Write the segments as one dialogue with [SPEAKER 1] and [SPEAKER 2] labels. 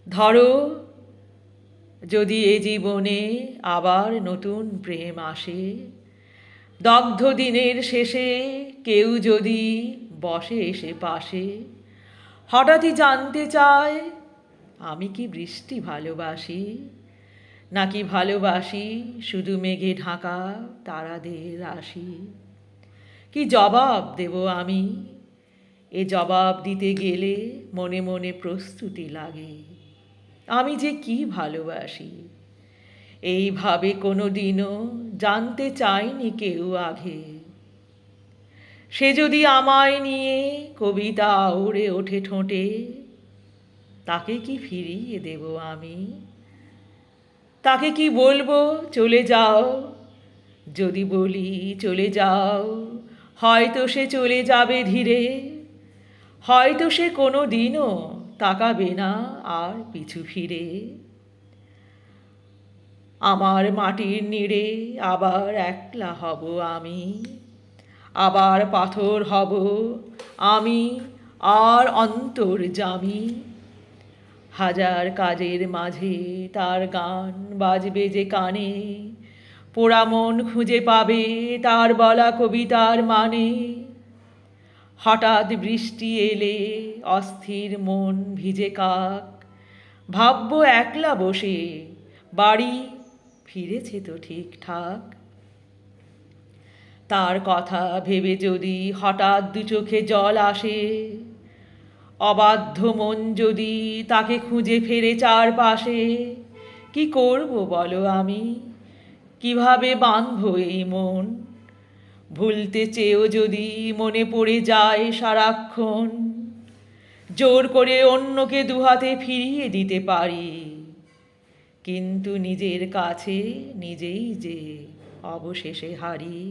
[SPEAKER 1] ধরো যদি এ জীবনে আবার নতুন প্রেম আসে, দগ্ধ দিনের শেষে কেউ যদি বসে এসে পাশে, হঠাৎই জানতে চায় আমি কি বৃষ্টি ভালোবাসি, নাকি ভালোবাসি শুধু মেঘে ঢাকা তারাদের রাশি। কি জবাব দেব আমি? এ জবাব দিতে গেলে মনে মনে প্রস্তুতি লাগে। আমি যে কি ভালোবাসি এইভাবে কোনো দিনও জানতে চায়নি কেউ আগে। সে যদি আমায় নিয়ে কবিতা উড়ে ওঠে ঠোঁটে, তাকে কি ফিরিয়ে দেব আমি? তাকে কি বলবো চলে যাও? যদি বলি চলে যাও, হয়তো সে চলে যাবে ধীরে, হয়তো সে কোনো দিনও তাকাবে না আর পিছু ফিরে। আমার মাটির নিড়ে আবার একলা হব আমি, আবার পাথর হব আমি আর অন্তর্যামী। হাজার কাজের মাঝে তার গান বাজবে যে কানে, পোড়া মন খুঁজে পাবে তার বলা কবিতার মানে। হঠাৎ বৃষ্টি এলে অস্থির মন ভিজে কাক, ভাববো একলা বসে বাড়ি ফিরেছে তো ঠিকঠাক। তার কথা ভেবে যদি হঠাৎ দু চোখে জল আসে, অবাধ্য মন যদি তাকে খুঁজে ফেরে চারপাশে, কি করব বলো আমি? কিভাবে বাঁধবো এই মন? ভুলতে চেয়েও যদি মনে পড়ে যায় সারাক্ষণ, জোর করে অন্যকে দুহাতে ফিরিয়ে দিতে পারি, কিন্তু নিজের কাছে নিজেই যে অবশেষে হারি।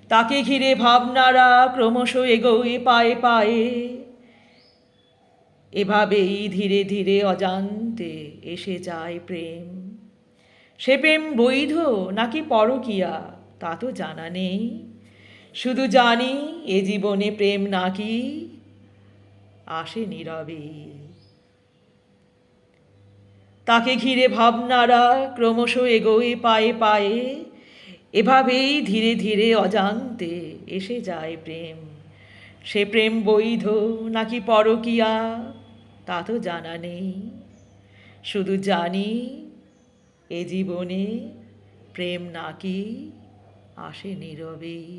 [SPEAKER 1] তাকে ঘিরে ভাবনারা ক্রমশ এগোয় পায়ে পায়ে, এভাবেই ধীরে ধীরে অজান্তে এসে যায় প্রেম। সে প্রেম বৈধ নাকি পরকীয়া তা তো জানা নেই, শুধু জানি এ জীবনে প্রেম নাকি আসে নীরবে। তাকে ঘিরে ভাবনারা ক্রমশ এগোয় পায়ে পায়ে, এভাবেই ধীরে ধীরে অজান্তে এসে যায় প্রেম। সে প্রেম বৈধ নাকি পরকীয়া তা তো জানা নেই, শুধু জানি এ জীবনে প্রেম নাকি আসে নীরবেই।